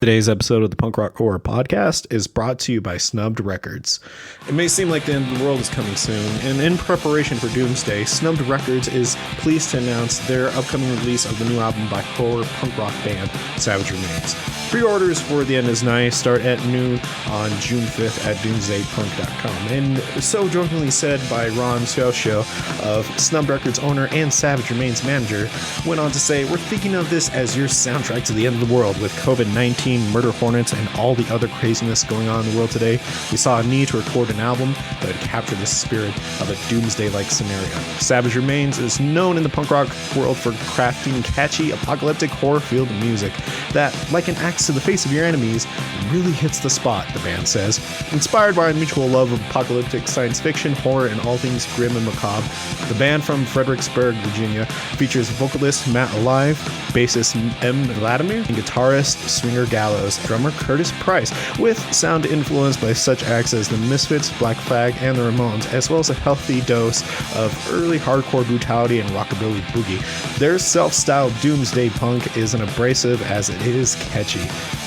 Today's episode of the Punk Rock Horror Podcast is brought to you by Snubbed Records. It may seem like the end of the world is coming soon, and in preparation for Doomsday, Snubbed Records is pleased to announce their upcoming release of the new album by horror punk rock band Savage Remains. Pre-orders for The End Is Nigh start at noon on June 5th at doomsdaypunk.com. And so jokingly said by Ron Scioscio of Snubbed Records owner and Savage Remains manager, went on to say, "We're thinking of this as your soundtrack to the end of the world with COVID-19, murder hornets, and all the other craziness going on in the world today. We saw a need to record an album that would capture the spirit of a doomsday-like scenario. Savage Remains is known in the punk rock world for crafting catchy, apocalyptic, horror-filled music that, like an axe to the face of your enemies, really hits the spot," the band says. Inspired by a mutual love of apocalyptic science fiction, horror, and all things grim and macabre, the band from Fredericksburg, Virginia, features vocalist Matt Alive, bassist M. Vladimir, and guitarist Swinger Gallows, drummer Curtis Price, with sound influenced by such acts as the Misfits, Black Flag, and the Ramones, as well as a healthy dose of early hardcore brutality and rockabilly boogie. Their self-styled doomsday punk is as abrasive as it is catchy.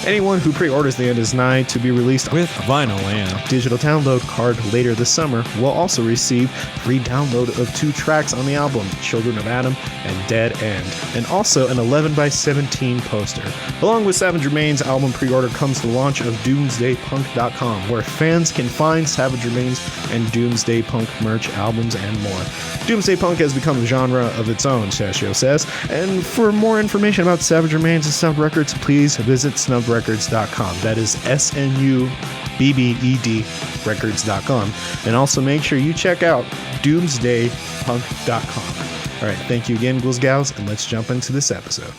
Anyone who pre-orders The End Is Nigh to be released with vinyl and digital download card later this summer will also receive free download of 2 tracks on the album, Children of Adam and Dead End, and also an 11x17 poster. Along with Savage Remains album pre-order comes the launch of doomsdaypunk.com, where fans can find Savage Remains and Doomsday Punk merch, albums, and more. Doomsday Punk has become a genre of its own, Scioscio says, and for more information about Savage Remains and Snubbed Records, please visit snubbedrecords.com. That is SNUBBED records.com. And also make sure you check out doomsdaypunk.com. All right, thank you again, ghouls, gals, and let's jump into this episode.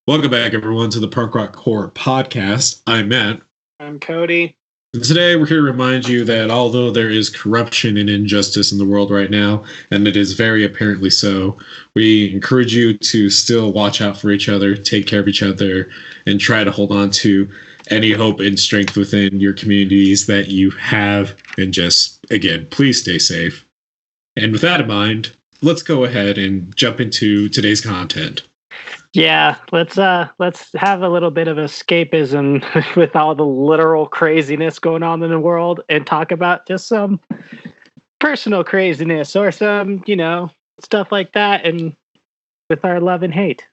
Welcome back, everyone, to the Punk Rock Horror Podcast. I'm Matt. I'm Cody. And today, we're here to remind you that although there is corruption and injustice in the world right now, and it is very apparently so, we encourage you to still watch out for each other, take care of each other, and try to hold on to any hope and strength within your communities that you have. And just, again, please stay safe. And with that in mind, let's go ahead and jump into today's content. Yeah, let's have a little bit of escapism with all the literal craziness going on in the world and talk about just some personal craziness or some, stuff like that, and with our love and hate.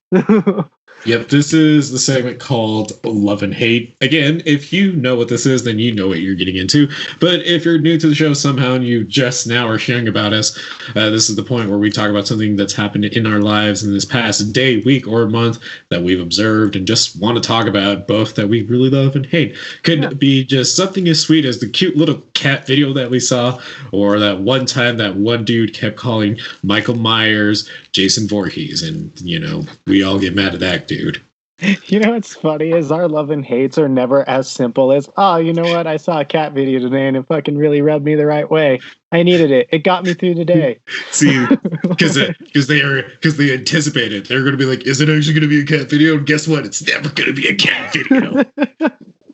Yep, this is the segment called Love and Hate. Again, if you know what this is, then you know what you're getting into. But if you're new to the show somehow and you just now are hearing about us, this is the point where we talk about something that's happened in our lives in this past day, week, or month that we've observed and just want to talk about, both that we really love and hate. Could be just something as sweet as the cute little cat video that we saw, or that one time that one dude kept calling Michael Myers Jason Voorhees, and, we all get mad at that dude. What's funny is our love and hates are never as simple as, oh, you know what? I saw a cat video today and it fucking really rubbed me the right way. I needed it. It got me through the day. See, because they anticipated. They're going to be like, is it actually going to be a cat video? And guess what? It's never going to be a cat video.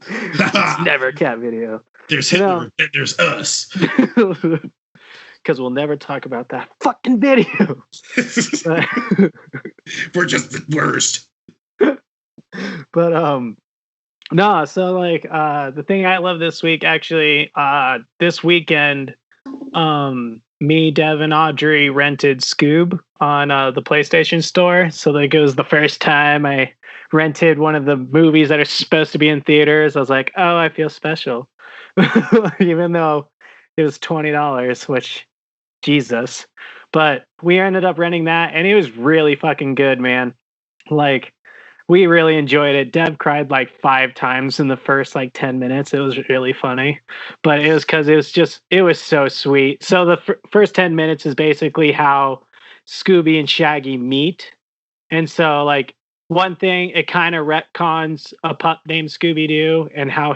It's never a cat video. There's Hitler and there's us. Because we'll never talk about that fucking video. We're just the worst. But no, so like the thing I love this week, actually, this weekend, me, Dev, and Audrey rented Scoob on the PlayStation Store. So that goes the first time I rented one of the movies that are supposed to be in theaters. I was like, oh, I feel special. Even though it was $20, which, Jesus. But we ended up renting that, and it was really fucking good, man. Like, we really enjoyed it. Deb cried like 5 times in the first 10 minutes. It was really funny, but it was because it was so sweet. So the first 10 minutes is basically how Scooby and Shaggy meet. And so one thing, it kind of retcons a pup named Scooby-Doo and how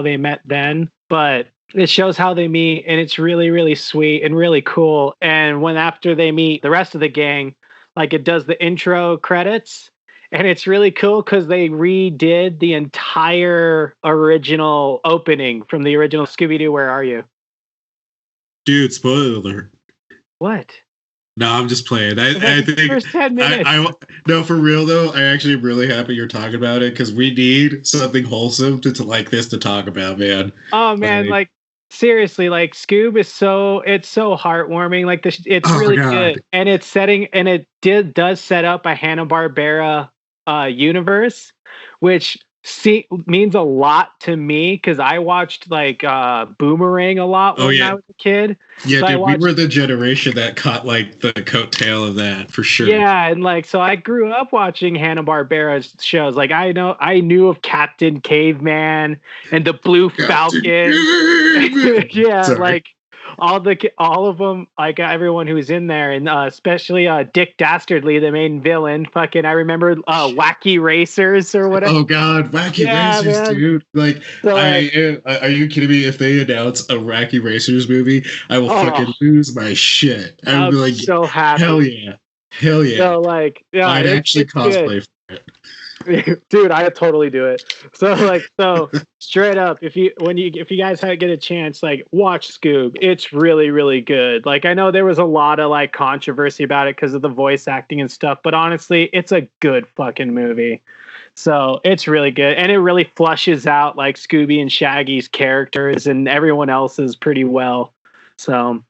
they met then, but it shows how they meet, and it's really, really sweet and really cool. And after they meet the rest of the gang, it does the intro credits, And it's really cool because they redid the entire original opening from the original Scooby-Doo, Where Are You? Dude, spoiler alert. What? No, I'm just playing. I think first 10 minutes. No, for real though. I actually am really happy you're talking about it because we need something wholesome to like this to talk about, man. Oh man, like seriously, like Scoob is it's so heartwarming. Like it's really good, and it does set up a Hanna-Barbera universe, which means a lot to me because I watched like Boomerang a lot when I was a kid. Yeah, so dude, we were the generation that caught like the coattail of that for sure. Yeah, and like so I grew up watching Hanna-Barbera shows. Like I knew of Captain Caveman and the Blue Falcon. Yeah, sorry. Like all of them, like everyone who was in there, and especially Dick Dastardly, the main villain. Fucking, I remember Wacky Racers or whatever. Oh god, Wacky Racers, man. Dude! Like, so, are you kidding me? If they announce a Wacky Racers movie, I will fucking lose my shit. I would be like, so happy. Hell yeah! So like, yeah, I'd actually cosplay for it. Dude, I totally do it. So straight up, if you guys get a chance, like watch Scoob. It's really, really good. Like I know there was a lot of like controversy about it because of the voice acting and stuff, but honestly, it's a good fucking movie. So it's really good, and it really flushes out like Scooby and Shaggy's characters and everyone else's pretty well. So.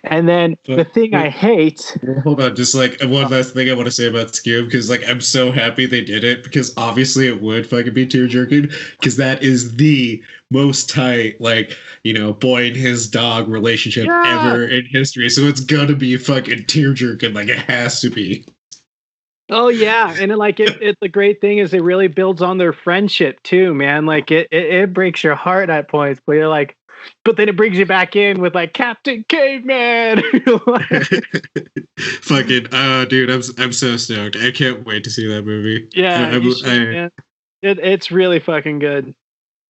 And then the thing I hate. Hold on, just like one last thing I want to say about Scoob, because like I'm so happy they did it, because obviously it would fucking be tear jerking, because that is the most tight, like, you know, boy and his dog relationship ever in history. So it's gonna be fucking tear jerking, like it has to be. Oh yeah, and like the great thing is it really builds on their friendship too, man. Like it breaks your heart at points, but you're like. But then it brings you back in with like Captain Caveman. Fucking dude, I'm so stoked. I can't wait to see that movie. Yeah, it's really fucking good.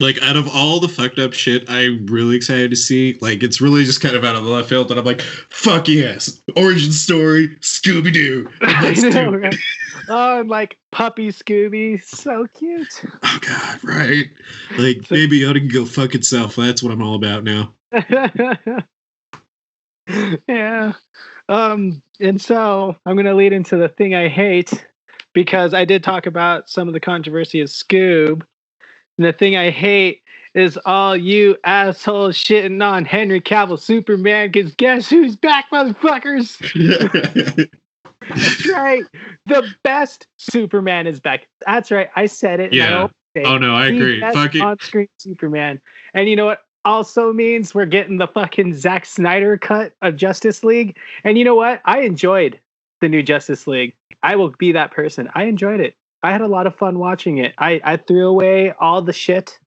Like out of all the fucked up shit I'm really excited to see, like it's really just kind of out of the left field, and I'm like, fuck yes, origin story, Scooby-Doo. Let's do it. Oh, and like puppy Scooby, so cute. Oh god, right? Like baby Yoda can go fuck itself. That's what I'm all about now. Yeah. And so I'm gonna lead into the thing I hate, because I did talk about some of the controversy of Scoob. And the thing I hate is all you assholes shitting on Henry Cavill Superman, because guess who's back, motherfuckers? That's right. The best Superman is back. That's right. I said it. Yeah. Oh, no, I agree. Fuck it. On-screen Superman. And you know what also means? We're getting the fucking Zack Snyder cut of Justice League. And you know what? I enjoyed the new Justice League. I will be that person. I enjoyed it. I had a lot of fun watching it. I threw away all the shit.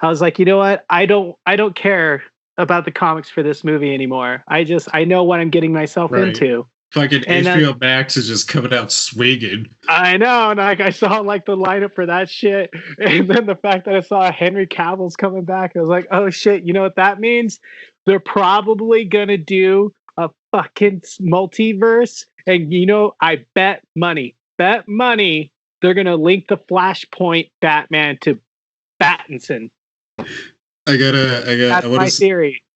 I was like, you know what? I don't care about the comics for this movie anymore. I know what I'm getting myself into. Fucking HBO Max is just coming out swinging. I know, and like I saw like the lineup for that shit, and then the fact that I saw Henry Cavill's coming back, I was like, oh shit, you know what that means? They're probably gonna do a fucking multiverse, and you know, I bet money, they're gonna link the Flashpoint Batman to Pattinson. That's my theory.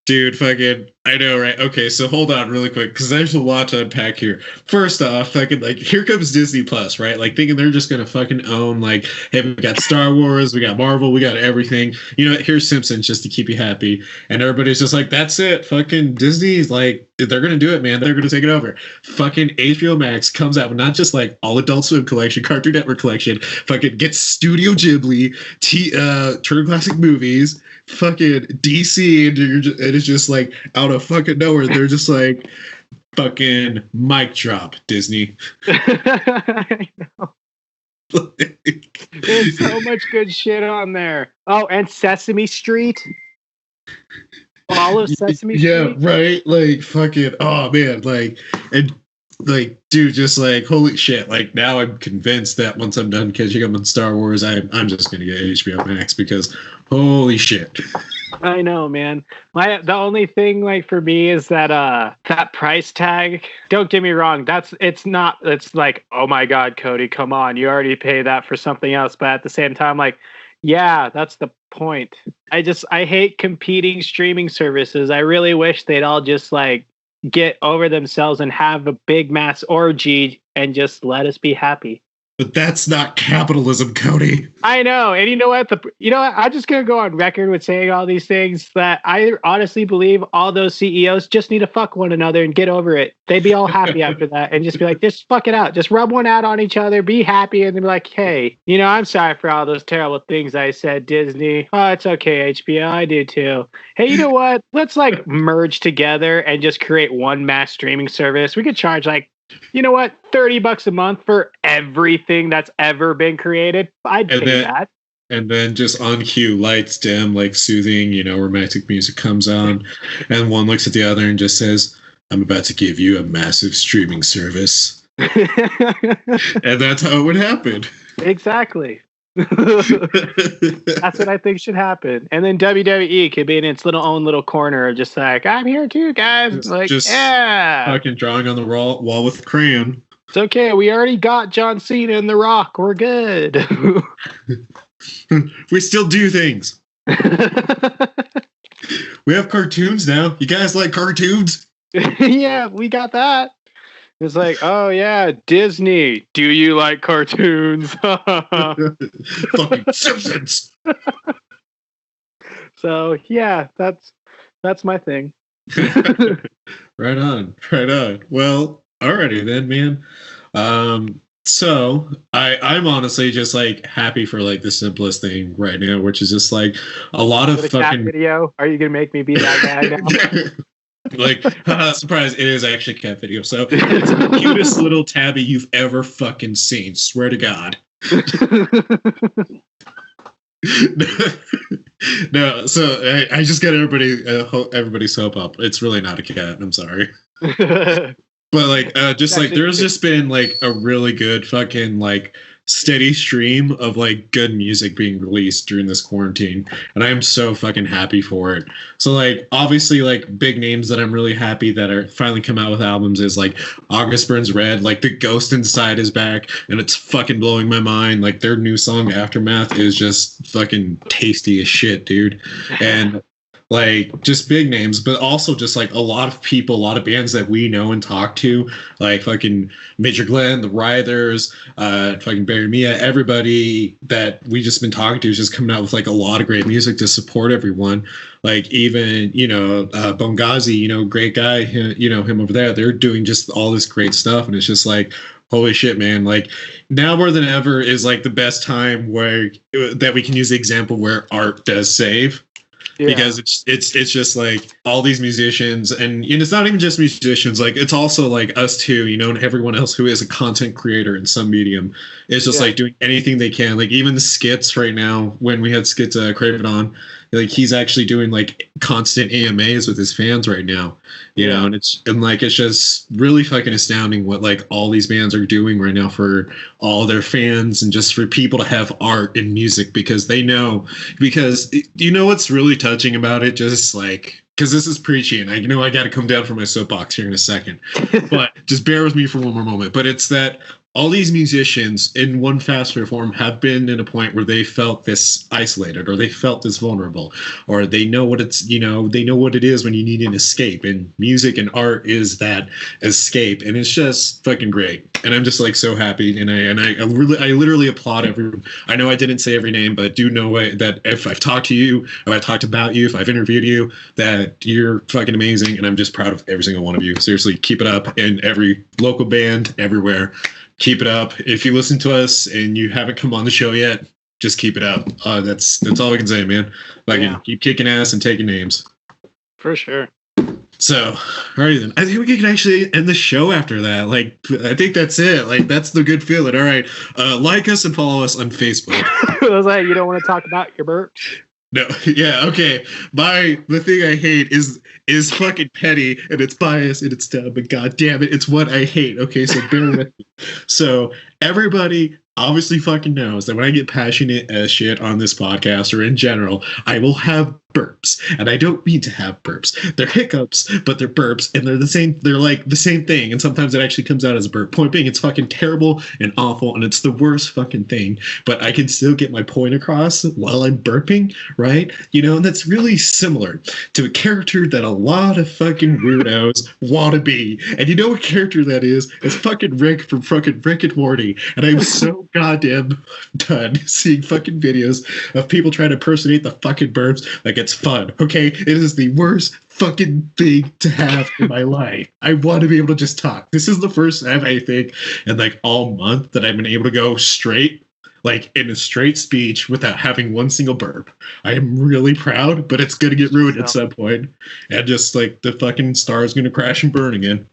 Dude, fucking, I know, right? Okay, so hold on really quick, because there's a lot to unpack here. First off, fucking, like, here comes Disney Plus, right? Like, thinking they're just gonna fucking own, like, hey, we got Star Wars, we got Marvel, we got everything. You know, here's Simpsons just to keep you happy. And everybody's just like, that's it. Fucking Disney's like, they're gonna do it, man. They're gonna take it over. Fucking HBO Max comes out with not just like all Adult Swim collection, Cartoon Network collection, fucking gets Studio Ghibli, Turner Classic Movies, fucking DC, and it's just like out of fucking nowhere. They're just like, fucking mic drop, Disney. I know. There's so much good shit on there. Oh, and Sesame Street. All of Sesame Street. Yeah, right. Like fucking. Oh man. Like and like, dude, just like holy shit. Like now, I'm convinced that once I'm done catching up on Star Wars, I'm just gonna get HBO Max because holy shit. I know, man. The only thing like for me is that that price tag. Don't get me wrong. It's like, oh my God, Cody, come on. You already paid that for something else. But at the same time, like, yeah, that's the point. I hate competing streaming services. I really wish they'd all just like get over themselves and have a big mass orgy and just let us be happy. But that's not capitalism, Cody. I know. And you know what? I'm just going to go on record with saying all these things that I honestly believe all those CEOs just need to fuck one another and get over it. They'd be all happy after that and just be like, just fuck it out. Just rub one out on each other. Be happy. And then be like, hey, I'm sorry for all those terrible things I said, Disney. Oh, it's okay, HBO. I do too. Hey, you know what? Let's like merge together and just create one mass streaming service. We could charge like, you know what? $30 a month for everything that's ever been created. I'd pay that. And then just on cue, lights dim, like soothing, romantic music comes on, and one looks at the other and just says, "I'm about to give you a massive streaming service." And that's how it would happen. Exactly. That's what I think should happen. And then WWE could be in its own little corner, just like, I'm here too, guys. Yeah. Fucking drawing on the wall with a crayon. It's okay. We already got John Cena and The Rock. We're good. We still do things. We have cartoons now. You guys like cartoons? Yeah, we got that. It's like, oh yeah, Disney. Do you like cartoons? Fucking Simpsons. So yeah, that's my thing. Right on. Well, alrighty then, man. So I'm honestly just like happy for like the simplest thing right now, which is just like a lot of fucking cat video. Are you gonna make me be that guy now? Like, surprise, it is actually a cat video. So it's the cutest little tabby you've ever fucking seen. Swear to God. No, so I just got everybody's hope up. It's really not a cat. I'm sorry. But like, just like there's just been like a really good fucking like steady stream of like good music being released during this quarantine, and I am so fucking happy for it. So like obviously like big names that I'm really happy that are finally come out with albums is like August Burns Red. Like The Ghost Inside is back and it's fucking blowing my mind. Like their new song Aftermath is just fucking tasty as shit, dude. And like just big names, but also just like a lot of people, a lot of bands that we know and talk to, like fucking Major Glenn, the Writhers, fucking Barry Mia, everybody that we just been talking to is just coming out with like a lot of great music to support everyone. Like even, Bongazi, great guy, him over there, they're doing just all this great stuff. And it's just like, holy shit, man. Like now more than ever is like the best time that we can use the example where art does save. Yeah. Because it's just like all these musicians, and it's not even just musicians, like it's also like us too, and everyone else who is a content creator in some medium is just like doing anything they can. Like even the skits right now, when we had skits Craven on, like he's actually doing like constant AMAs with his fans right now, and it's just really fucking astounding what like all these bands are doing right now for all their fans and just for people to have art and music because what's really touching about it, just like, because this is preachy and I got to come down from my soapbox here in a second, but just bear with me for one more moment. But it's that all these musicians in one faster form have been in a point where they felt this isolated or they felt this vulnerable, or they know what they know what it is when you need an escape, and music and art is that escape, and it's just fucking great. And I'm just like so happy, and I literally applaud everyone. I know I didn't say every name, but do know that if I've talked to you, if I've talked about you, if I've interviewed you, that you're fucking amazing, and I'm just proud of every single one of you. Seriously, keep it up, and every local band everywhere. Keep it up. If you listen to us and you haven't come on the show yet, just keep it up. That's all we can say, man. Keep kicking ass and taking names. For sure. So, all right then. I think we can actually end the show after that. Like, I think that's it. Like, that's the good feeling. All right. Like us and follow us on Facebook. I was like, you don't want to talk about your burps? No, yeah, okay. The thing I hate is fucking petty, and it's biased, and it's dumb, but god damn it, it's what I hate. Okay, so bear with me. So everybody obviously fucking knows that when I get passionate as shit on this podcast or in general, I will have burps. And I don't mean to have burps. They're hiccups, but they're burps, and they're like the same thing. And sometimes it actually comes out as a burp. Point being, it's fucking terrible and awful, and it's the worst fucking thing. But I can still get my point across while I'm burping, right? You know, and that's really similar to a character that a lot of fucking weirdos want to be. And you know what character that is? It's fucking Rick from fucking Rick and Morty. And I'm so goddamn done seeing fucking videos of people trying to impersonate the fucking burps like it's fun. Okay, it is the worst fucking thing to have in my life. I want to be able to just talk. This is the first time, I think, in like all month that I've been able to go straight, like in a straight speech without having one single burp. I am really proud, but it's gonna get ruined at some point, and just like the fucking star is gonna crash and burn again.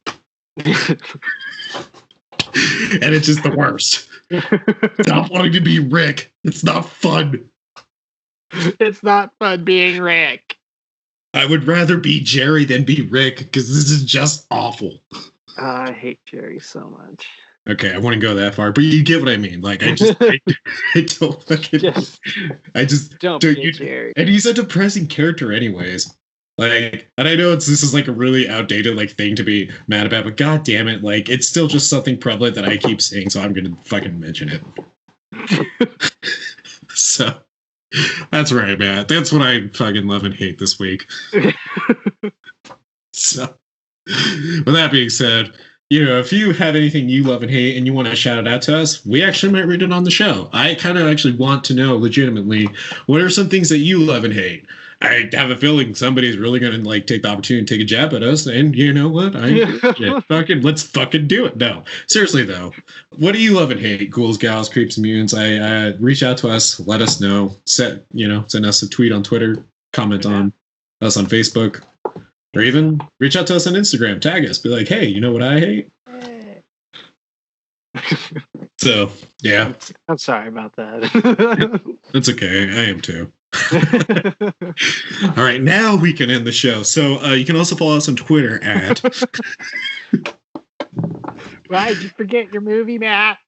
And it's just the worst. Stop wanting to be Rick. It's not fun. It's not fun being Rick. I would rather be Jerry than be Rick, because this is just awful. I hate Jerry so much. Okay, I wouldn't go that far, but you get what I mean. Like, I don't fucking... Don't be Jerry. And he's a depressing character anyways. Like, and I know this is like a really outdated like thing to be mad about, but god damn it, like it's still just something prevalent that I keep seeing, so I'm gonna fucking mention it. So that's right, man. That's what I fucking love and hate this week. So with that being said, you know, if you have anything you love and hate and you want to shout it out to us, we actually might read it on the show. I kind of actually want to know legitimately, what are some things that you love and hate? I have a feeling somebody's really going to like take the opportunity to take a jab at us. And you know what? Let's fucking do it. No, seriously though, what do you love and hate? Ghouls, gals, creeps, mutants. Reach out to us. Let us know. Send us a tweet on Twitter, comment on us on Facebook, or even reach out to us on Instagram. Tag us. Be like, hey, you know what I hate? So, yeah. I'm sorry about that. That's okay. I am too. All right, now we can end the show. So you can also follow us on Twitter at... Why did you forget your movie, Matt?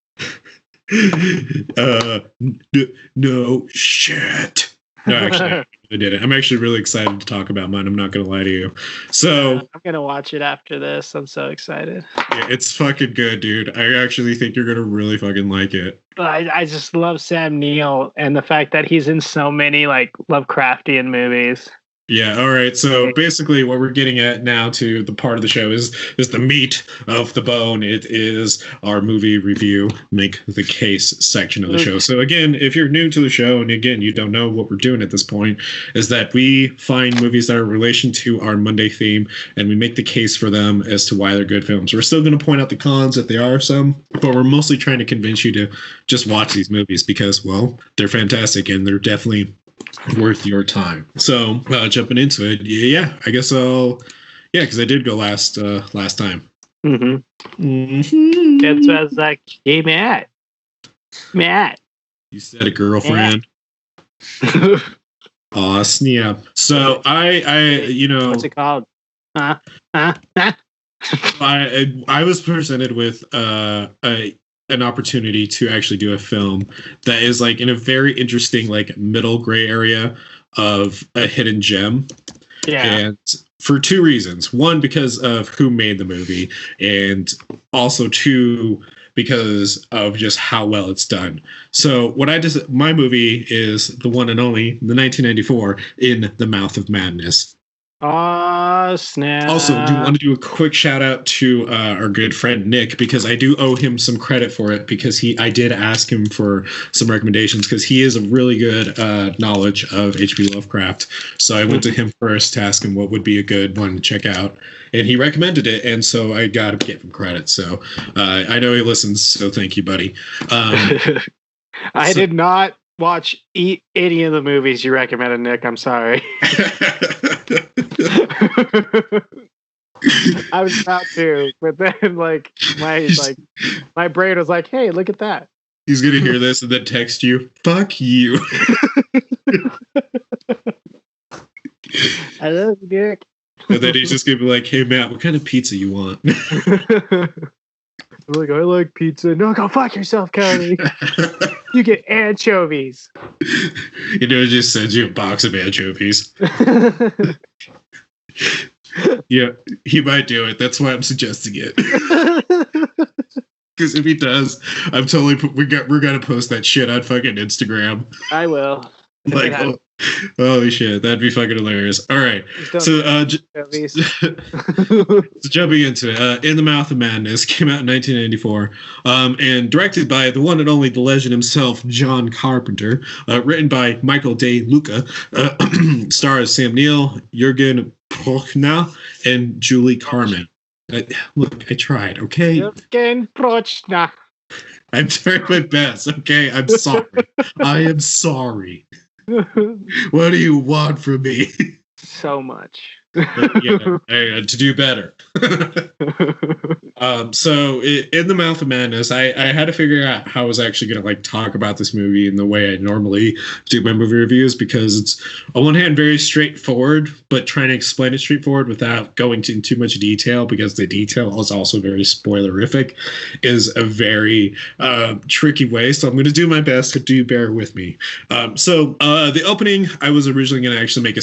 No shit. No, actually, I did it. I'm actually really excited to talk about mine. I'm not going to lie to you. So I'm going to watch it after this. I'm so excited. Yeah, it's fucking good, dude. I actually think you're going to really fucking like it. I just love Sam Neill and the fact that he's in so many like Lovecraftian movies. Yeah, all right. So basically what we're getting at now to the part of the show is the meat of the bone. It is our movie review, make the case section of the show. So again, if you're new to the show, and again, you don't know what we're doing at this point, is that we find movies that are in relation to our Monday theme, and we make the case for them as to why they're good films. We're still going to point out the cons that there are some, but we're mostly trying to convince you to just watch these movies because, well, they're fantastic and they're definitely worth your time. So jumping into it, I guess because I did go last time. That's what I was like, hey Matt, you said a girlfriend. Aw, snap. So I what's it called? I was presented with an opportunity to actually do a film that is like in a very interesting like middle gray area of a hidden gem. Yeah. And for two reasons. One, because of who made the movie, and also two, because of just how well it's done. So my movie is the one and only, the 1994 In the Mouth of Madness. Oh, snap. Also, do want to do a quick shout out to our good friend Nick, because I do owe him some credit for it, because I did ask him for some recommendations, because he has a really good knowledge of H.P. Lovecraft. So I went to him first to ask him what would be a good one to check out, and he recommended it, and so I got to give him credit. So I know he listens, so thank you, buddy. I did not watch any of the movies you recommended, Nick. I'm sorry. I was about to, but then my brain was like, "Hey, look at that." He's gonna hear this and then text you, "Fuck you." I love you, Nick. And then he's just gonna be like, "Hey Matt, what kind of pizza you want?" like, I like pizza. No, go fuck yourself, Cody. You get anchovies. It just sends you a box of anchovies. Yeah, he might do it. That's why I'm suggesting it. Because if he does, I'm totally we're gonna post that shit on fucking Instagram. I will. Like, holy shit, that'd be fucking hilarious. All right, so jumping into it, In the Mouth of Madness came out in 1994, and directed by the one and only, the legend himself, John Carpenter. Written by Michael De Luca, stars Sam Neill, Jürgen Prochnow, and Julie Carmen. Look, I tried. Okay, Jürgen Prochnow. I'm trying my best. Okay, I'm sorry. I am sorry. What do you want from me? So much. To do better. So In the Mouth of Madness, I had to figure out how I was actually going to like talk about this movie in the way I normally do my movie reviews, because it's on one hand very straightforward, but trying to explain it straightforward without going into too much detail, because the detail is also very spoilerific, is a very tricky way. So I'm going to do my best, to do bear with me. So the opening, I was originally going to actually make a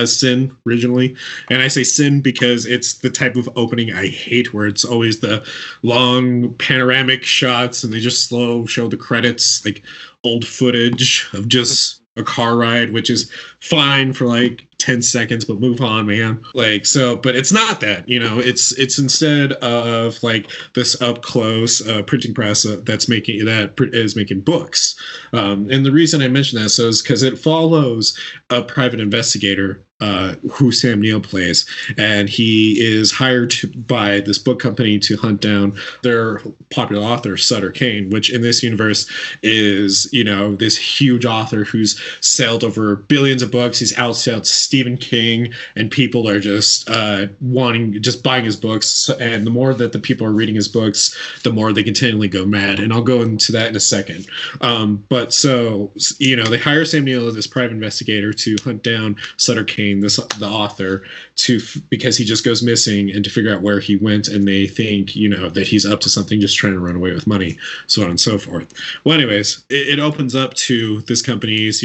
sin originally. And I say sin because it's the type of opening I hate, where it's always the long panoramic shots and they just slow show the credits, like old footage of just a car ride, which is fine for like 10 seconds, but move on, man. Like, so, but it's not that, it's instead of like this up close printing press that is making books. And the reason I mention this is because it follows a private investigator who Sam Neill plays, and he is hired by this book company to hunt down their popular author, Sutter Kane, which in this universe is, this huge author who's sailed over billions of books. He's outsold Stephen King, and people are just buying his books. And the more that the people are reading his books, the more they continually go mad. And I'll go into that in a second. But so, they hire Sam Neill as this private investigator to hunt down Sutter Kane, the author, because he just goes missing, and to figure out where he went. And they think, that he's up to something, just trying to run away with money, so on and so forth. Well, anyways, it opens up to this company's,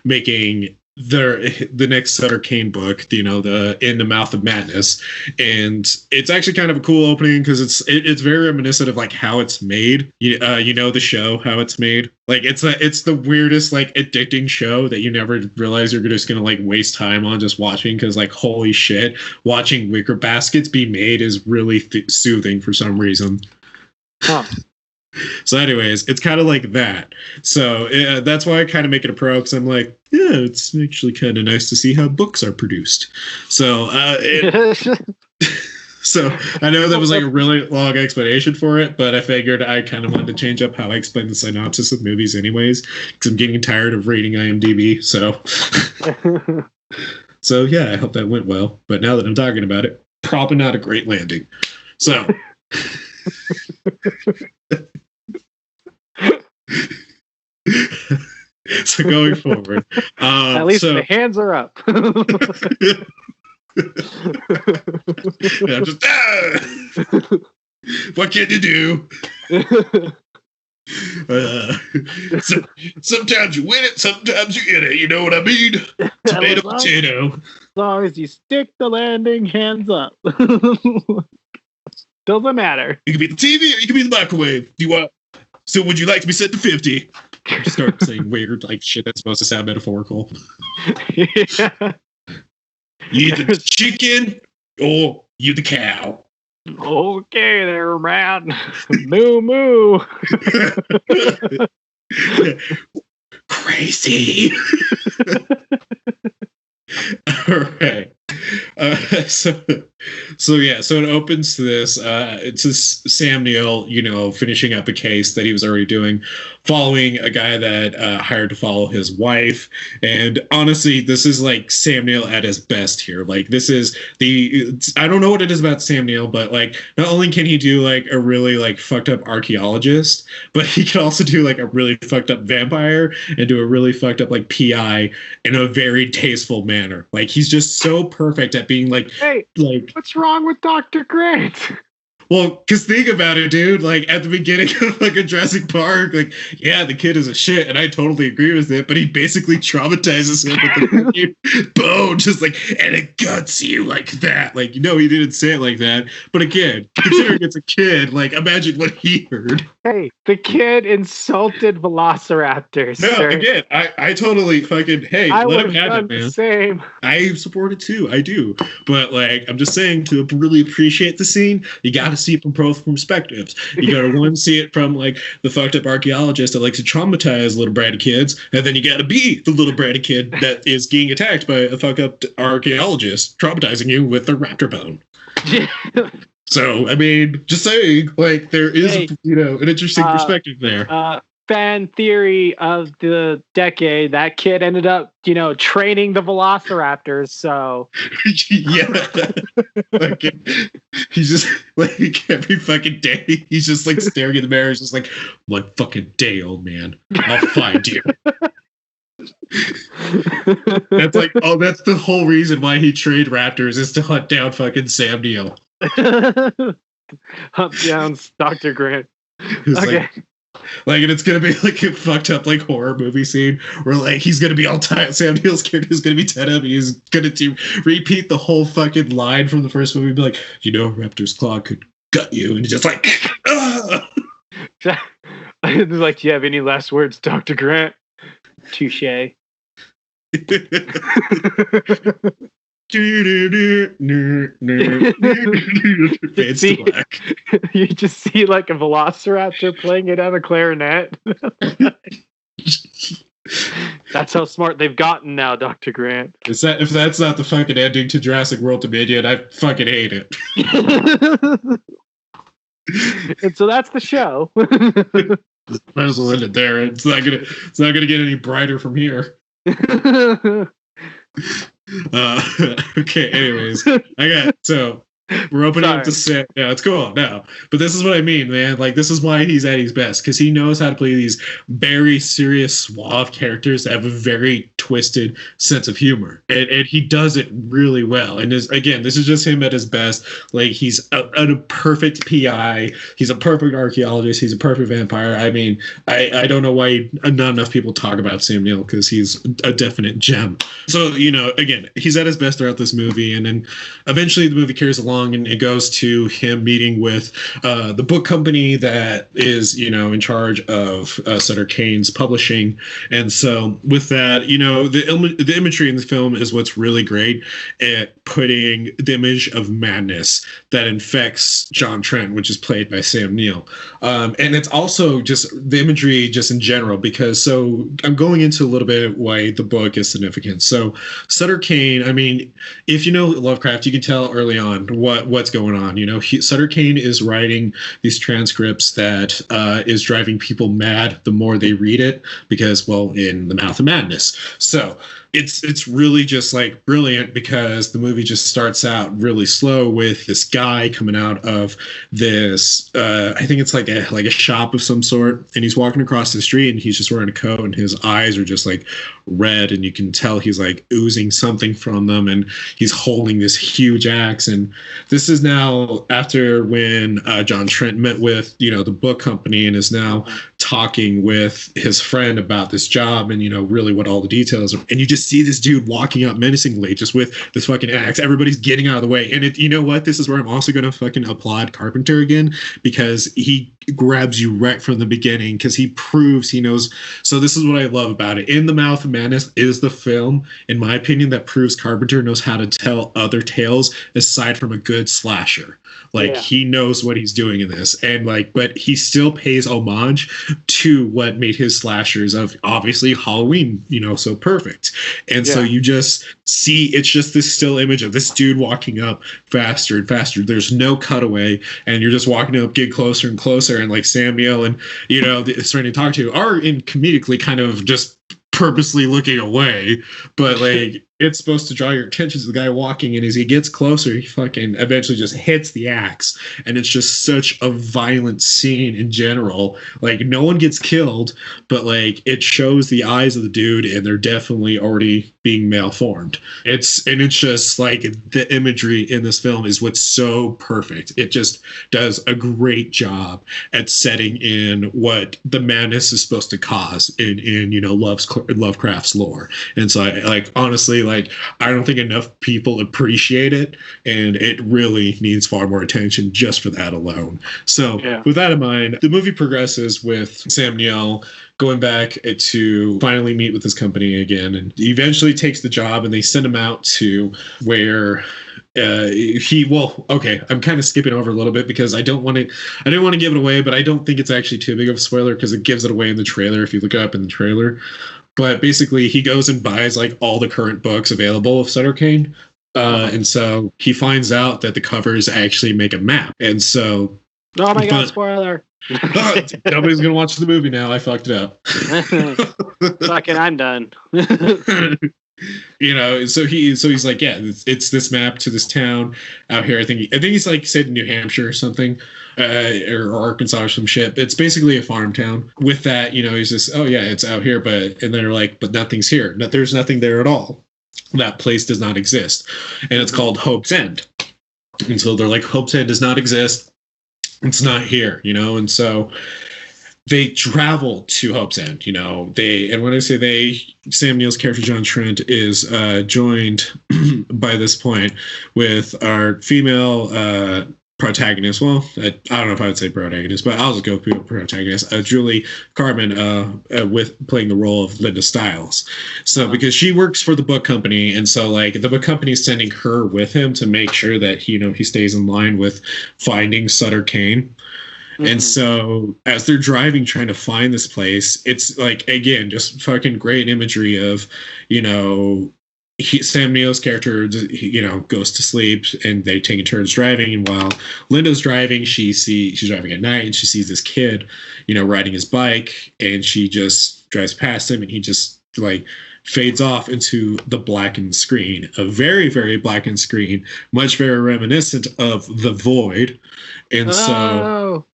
making the next Sutter Kane book, the In the Mouth of Madness. And it's actually kind of a cool opening, because it's very reminiscent of like how it's made. The show, how it's made. Like it's the weirdest, like, addicting show that you never realize you're just gonna like waste time on just watching, because like, holy shit, watching wicker baskets be made is really soothing for some reason. Huh. So anyways, it's kind of like that. So that's why I kind of make it a pro, because I'm like, yeah, it's actually kind of nice to see how books are produced. So so I know that was like a really long explanation for it, but I figured I kind of wanted to change up how I explain the synopsis of movies anyways, because I'm getting tired of reading IMDb. So yeah, I hope that went well. But now that I'm talking about it, probably not a great landing. So so going forward, at least the hands are up. I'm just, what can you do? Sometimes you win it, sometimes you get it. You know what I mean? Tomato, potato. As long as you stick the landing, hands up. Doesn't matter. You can be the TV or you can be the microwave. Do you want? So would you like to be set to 50? Start saying weird like shit that's supposed to sound metaphorical. Yeah. You either the chicken or you the cow. Okay there, man. Moo moo. Crazy. All right. So it opens to this. It's just Sam Neill, finishing up a case that he was already doing, following a guy that hired to follow his wife. And honestly, this is like Sam Neill at his best here. Like this is I don't know what it is about Sam Neill, but like not only can he do like a really like fucked up archaeologist, but he can also do like a really fucked up vampire and do a really fucked up like PI in a very tasteful manner. Like he's just so perfect at being like, hey, like what's wrong with Dr. Grant? Well, because think about it, dude. Like at the beginning of like a Jurassic Park, like yeah, the kid is a shit, and I totally agree with it. But he basically traumatizes him with the fucking bone, just like, and it guts you like that. Like, no, he didn't say it like that. But again, considering it's a kid, like imagine what he heard. Hey, the kid insulted velociraptors. No, sir. again, I totally fucking hey, I let would him have have done it, the man. same. I support it too. I do. But like I'm just saying to really appreciate the scene, you gotta see it from both perspectives. You gotta one see it from like the fucked up archaeologist that likes to traumatize little bratty kids, and then you gotta be the little bratty kid that is getting attacked by a fuck up archaeologist traumatizing you with a raptor bone. So I mean, just saying, like there is an interesting perspective there. Fan theory of the decade, that kid ended up, training the velociraptors. So yeah, like he's just like every fucking day he's just like staring in the mirror. He's just like, one fucking day, old man, I'll find you. That's like, oh, that's the whole reason why he trained raptors is to hunt down fucking Sam Neill. Hunt down Dr. Grant. Okay. Like, and it's gonna be like a fucked up like horror movie scene where like he's gonna be all tired. Sam Neill's character is gonna be tied up. He's gonna repeat the whole fucking line from the first movie. Be like, raptor's claw could gut you, and he's just like, ah! Like, do you have any last words, Dr. Grant? Touche. Fades to black. You just see like a velociraptor playing it on a clarinet. That's how smart they've gotten now, Dr. Grant. If that's not the fucking ending to Jurassic World Dominion, I fucking hate it. And so that's the show. Might as well end it there. It's not gonna get any brighter from here. Okay, anyways, we're opening up the set. Yeah, it's cool now. But this is what I mean, man. Like, this is why he's at his best, because he knows how to play these very serious, suave characters that have a very twisted sense of humor. And he does it really well. And this is just him at his best. Like, he's a perfect PI. He's a perfect archaeologist. He's a perfect vampire. I mean, I don't know why not enough people talk about Sam Neill, because he's a definite gem. So, again, he's at his best throughout this movie. And then eventually the movie carries along, and it goes to him meeting with the book company that is, in charge of Sutter Kane's publishing. And so with that, the imagery in the film is what's really great at putting the image of madness that infects John Trent, which is played by Sam Neill. And it's also just the imagery just in general, because I'm going into a little bit why the book is significant. So Sutter Kane, I mean, if you know Lovecraft, you can tell early on what's going on. Sutter Kane is writing these transcripts that is driving people mad the more they read it, because, well, in the mouth of madness. So it's really just like brilliant, because the movie just starts out really slow with this guy coming out of this I think it's like a shop of some sort, and he's walking across the street, and he's just wearing a coat, and his eyes are just like red, and you can tell he's like oozing something from them, and he's holding this huge axe. And this is now after when John Trent met with the book company, and is now talking with his friend about this job, and really what all the details are. And you just see this dude walking up menacingly just with this fucking axe. Everybody's getting out of the way. And you know what? This is where I'm also going to fucking applaud Carpenter again, because he grabs you right from the beginning, because he proves he knows. So this is what I love about it. In the Mouth of Madness is the film, in my opinion, that proves Carpenter knows how to tell other tales aside from a good slasher. Like, he knows what he's doing in this. And but he still pays homage to what made his slashers of obviously Halloween, so perfect. And so you just see, it's just this still image of this dude walking up faster and faster. There's no cutaway, and you're just walking up, getting closer and closer. And like Sam Neill and, starting to talk to are in comedically kind of just purposely looking away, but like it's supposed to draw your attention to the guy walking, and as he gets closer, he fucking eventually just hits the axe, and it's just such a violent scene in general. Like, no one gets killed, but like it shows the eyes of the dude, and they're definitely already being malformed. It's just like the imagery in this film is what's so perfect. It just does a great job at setting in what the madness is supposed to cause in Lovecraft's lore. And so I honestly, like, I don't think enough people appreciate it, and it really needs far more attention just for that alone. So with that in mind, the movie progresses with Sam Neill going back to finally meet with his company again, and he eventually takes the job, and they send him out to where I'm kind of skipping over a little bit because I didn't want to give it away, but I don't think it's actually too big of a spoiler because it gives it away in the trailer if you look it up in the trailer. But basically, he goes and buys like all the current books available of Sutter Kane. And so he finds out that the covers actually make a map. And so... Oh my God, spoiler. Nobody's going to watch the movie now. I fucked it up. Fucking, I'm done. So he's like, yeah, it's this map to this town out here. I think he's like said New Hampshire or something, or Arkansas or some shit. It's basically a farm town. With that, he's just, oh yeah, it's out here, and they're like, but nothing's here. There's nothing there at all. That place does not exist, and it's called Hope's End. And so they're like, Hope's End does not exist. It's not here, and so they travel to Hope's End, and when I say they, Sam Neill's character, John Trent, is joined by this point with our female protagonist. Well, I don't know if I would say protagonist, but I'll just go with protagonist, Julie Carmen, with playing the role of Linda Stiles. So because she works for the book company, and so like the book company is sending her with him to make sure that he stays in line with finding Sutter Kane. Mm-hmm. And so as they're driving, trying to find this place, it's like, again, just fucking great imagery of, Sam Neill's character, goes to sleep, and they take turns driving. And while Linda's driving, she's driving at night, and she sees this kid, riding his bike, and she just drives past him, and he just like fades off into the blackened screen, a very, very blackened screen, much very reminiscent of The Void. And so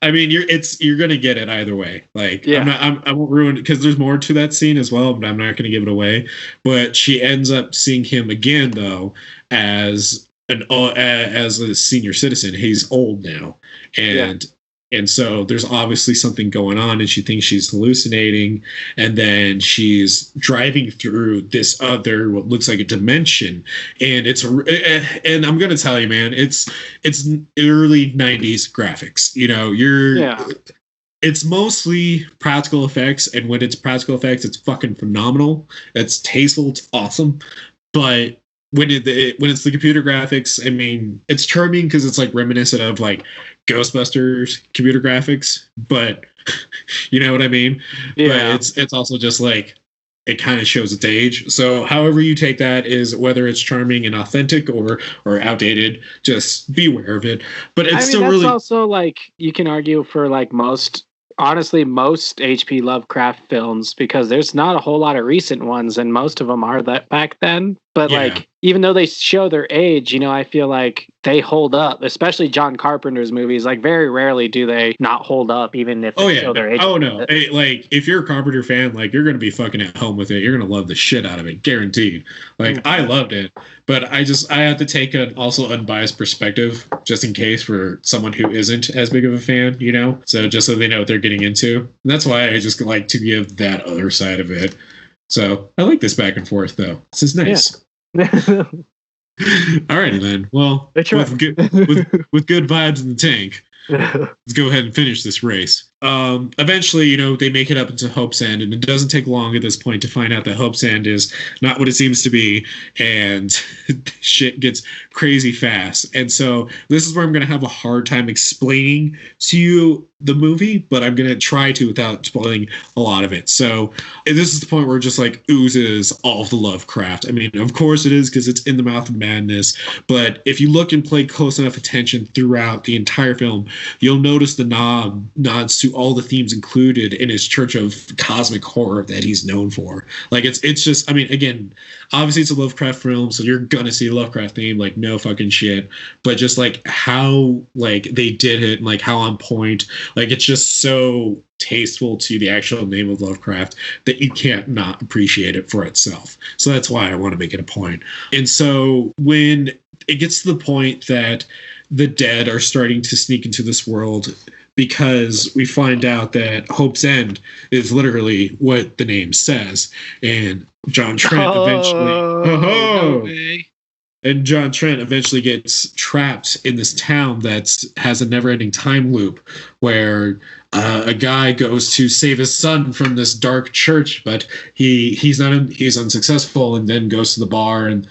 I mean, you're gonna get it either way. Like, I won't ruin it because there's more to that scene as well, but I'm not gonna give it away. But she ends up seeing him again, though, as a senior citizen. He's old now, and so there's obviously something going on, and she thinks she's hallucinating. And then she's driving through this other, what looks like a dimension. And and I'm going to tell you, man, it's early 90s graphics. It's mostly practical effects. And when it's practical effects, it's fucking phenomenal. It's tasteful. It's awesome. But when it's the computer graphics, I mean, it's charming because it's like reminiscent of like Ghostbusters computer graphics, but you know what I mean? Yeah. But it's also just like, it kind of shows its age. So however you take that is whether it's charming and authentic or outdated, just be aware of it. But it's that's also like, you can argue for like most H.P. Lovecraft films, because there's not a whole lot of recent ones, and most of them are that back then. But like, even though they show their age, I feel like they hold up, especially John Carpenter's movies. Like, very rarely do they not hold up, even if they show their age. Oh, no. Like, if you're a Carpenter fan, like, you're going to be fucking at home with it. You're going to love the shit out of it, guaranteed. Like, I loved it. But I have to take an also unbiased perspective, just in case, for someone who isn't as big of a fan, So just so they know what they're getting into. And that's why I just like to give that other side of it. So I like this back and forth, though. This is nice. Yeah. Alrighty then. Well, with good vibes in the tank, let's go ahead and finish this race. Eventually, they make it up into Hope's End, and it doesn't take long at this point to find out that Hope's End is not what it seems to be, and shit gets crazy fast. And so this is where I'm going to have a hard time explaining to you the movie, but I'm going to try to without spoiling a lot of it. So this is the point where it just like oozes all of the Lovecraft. I mean, of course it is because it's in the mouth of madness, but if you look and play close enough attention throughout the entire film, you'll notice the nods to all the themes included in his church of cosmic horror that he's known for. Like it's just, I mean, again, obviously it's a Lovecraft film, so you're gonna see a Lovecraft theme, like no fucking shit, but just like how like they did it and like how on point, like it's just so tasteful to the actual name of Lovecraft that you can't not appreciate it for itself. So that's why I want to make it a point. And so when it gets to the point that the dead are starting to sneak into this world, because we find out that Hope's End is literally what the name says, and John Trent and John Trent eventually gets trapped in this town that has a never-ending time loop where a guy goes to save his son from this dark church, but he's unsuccessful, and then goes to the bar and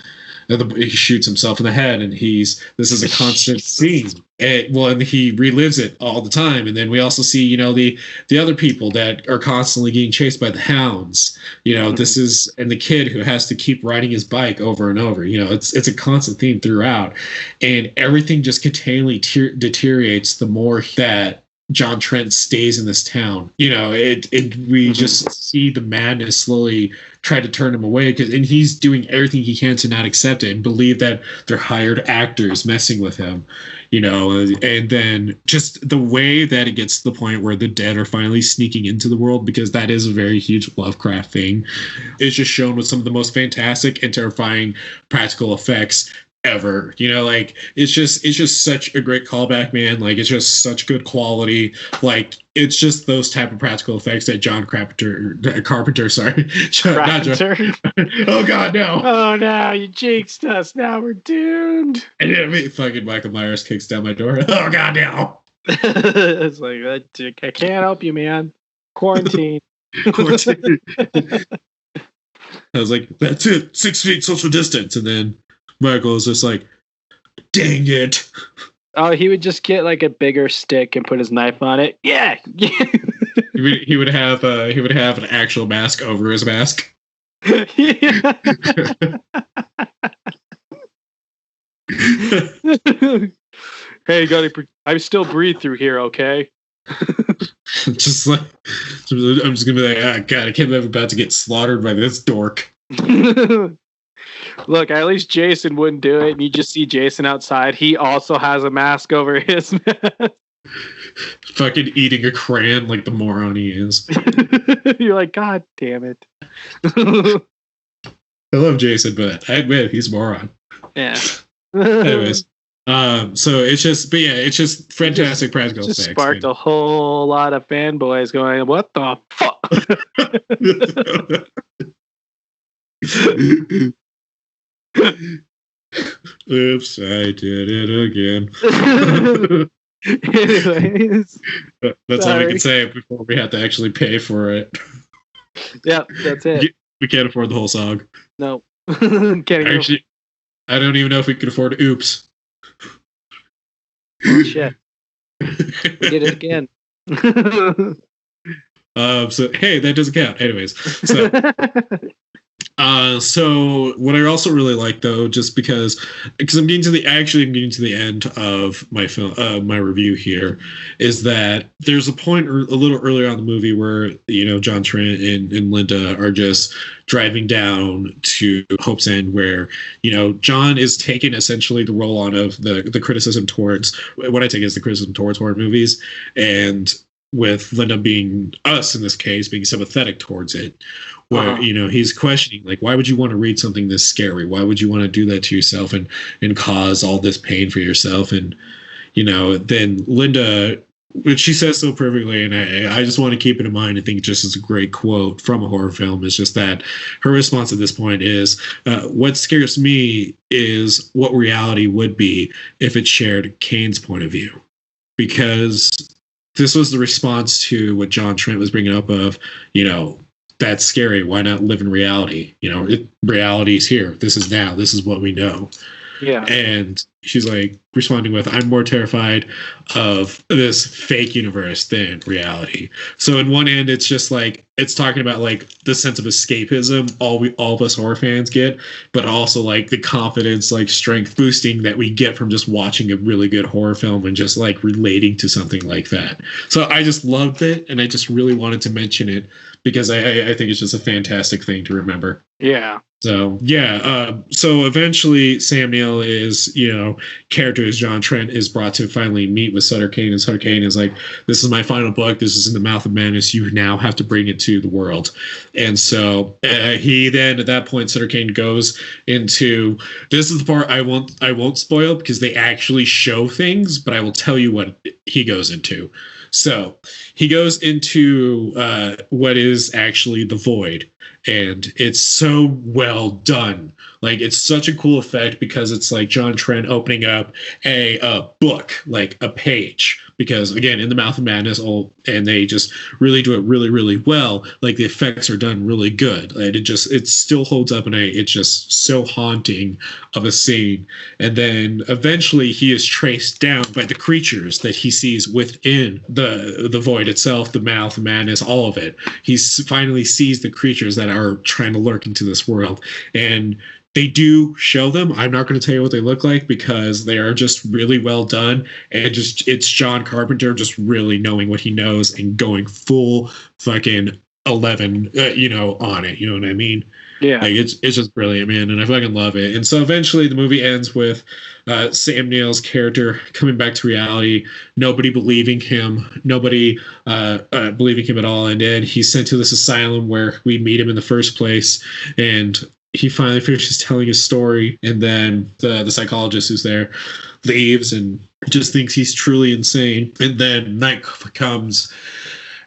he shoots himself in the head, and this is a constant scene. And he relives it all the time. And then we also see, the other people that are constantly getting chased by the hounds. This is, and the kid who has to keep riding his bike over and over. It's a constant theme throughout, and everything just continually deteriorates the more that John Trent stays in this town. We just see the madness slowly try to turn him away, and he's doing everything he can to not accept it and believe that they're hired actors messing with him, and then just the way that it gets to the point where the dead are finally sneaking into the world, because that is a very huge Lovecraft thing, is just shown with some of the most fantastic and terrifying practical effects ever. It's just such a great callback, man. Like, it's just such good quality. Like, it's just those type of practical effects that John Carpenter. Oh God, no! Oh no, you jinxed us. Now we're doomed. And then fucking Michael Myers kicks down my door. Oh God, no! It's like, I can't help you, man. Quarantine. I was like, that's it. 6 feet social distance, and then Michael is just like, dang it. Oh, he would just get like a bigger stick and put his knife on it. Yeah. he would have an actual mask over his mask. Hey, I still breathe through here, okay? Just like, I'm just gonna be like, God, I can't believe I'm about to get slaughtered by this dork. Look, at least Jason wouldn't do it, and you just see Jason outside. He also has a mask over his mask. Fucking eating a crayon like the moron he is. You're like, God damn it. I love Jason, but I admit he's a moron. Yeah. Anyways, so it's just fantastic practical effects. Just sparked a whole lot of fanboys going, what the fuck? Oops, I did it again. Anyways, that's all we can say before we have to actually pay for it. Yeah, that's it. We can't afford the whole song. No. Actually, I don't even know if we could afford Oops. Oh, shit. We did it again. So hey, that doesn't count. Anyways, so what I also really like, though, just because I'm getting to the end of my film, my review here, is that there's a point a little earlier on in the movie where John Trent and Linda are just driving down to Hope's End, where John is taking essentially the role on of the criticism towards what I take as the criticism towards horror movies, and with Linda being us in this case being sympathetic towards it, where he's questioning, like, why would you want to read something this scary? Why would you want to do that to yourself and cause all this pain for yourself? And then Linda, which she says so perfectly, and I just want to keep it in mind, I think just as a great quote from a horror film, is just that her response at this point is, what scares me is what reality would be if it shared Kane's point of view. Because this was the response to what John Trent was bringing up of, that's scary. Why not live in reality? Reality is here. This is now. This is what we know. Yeah. And she's like responding with, I'm more terrified of this fake universe than reality. So in one end, it's just like, it's talking about like the sense of escapism all of us horror fans get, but also like the confidence, like strength boosting that we get from just watching a really good horror film and just like relating to something like that. So I just loved it, and I just really wanted to mention it because I think it's just a fantastic thing to remember. Yeah. So yeah, so eventually Sam Neill is, character as John Trent is brought to finally meet with Sutter Kane, and Sutter Kane is like, this is my final book. This is in the mouth of madness. You now have to bring it to the world. And so he then, at that point, Sutter Kane goes into, this is the part I won't spoil because they actually show things, but I will tell you what he goes into. So he goes into what is actually the void, and it's so well done. Like, it's such a cool effect because it's like John Trent opening up a book, like a page, because again, in the mouth of madness, and they just really do it really, really well. Like, the effects are done really good, and it still holds up, and it's just so haunting of a scene. And then eventually he is traced down by the creatures that he sees within the void itself, the mouth of madness, all of it. He finally sees the creatures that are trying to lurk into this world, and they do show them. I'm not going to tell you what they look like because they are just really well done, and it's John Carpenter just really knowing what he knows and going full fucking 11 on it, you know what I mean? Yeah. Like, it's just brilliant, man, and I fucking love it. And so eventually the movie ends with Sam Neill's character coming back to reality, nobody believing him, nobody believing him at all, and then he's sent to this asylum where we meet him in the first place, and he finally finishes telling his story, and then the psychologist who's there leaves and just thinks he's truly insane. And then night comes,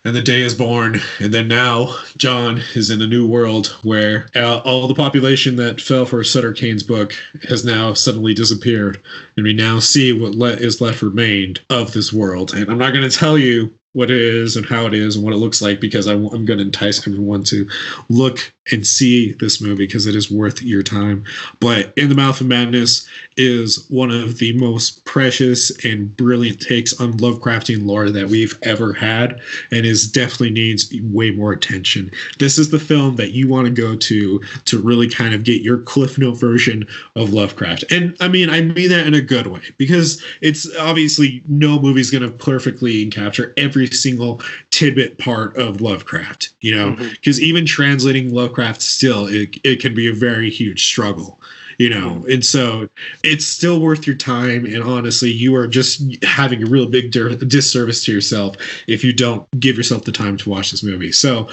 and the day is born, and then now John is in a new world where all the population that fell for Sutter Kane's book has now suddenly disappeared, and we now see what is left remained of this world. And I'm not going to tell you what it is and how it is and what it looks like because I'm going to entice everyone to look and see this movie because it is worth your time. But In the Mouth of Madness is one of the most precious and brilliant takes on Lovecraftian lore that we've ever had, and definitely needs way more attention. This is the film that you want to go to really kind of get your Cliff Note version of Lovecraft. And I mean that in a good way, because it's obviously no movie's going to perfectly capture every single tidbit part of Lovecraft, because even translating Lovecraft still, it can be a very huge struggle. And so it's still worth your time. And honestly, you are just having a real big disservice to yourself if you don't give yourself the time to watch this movie. So,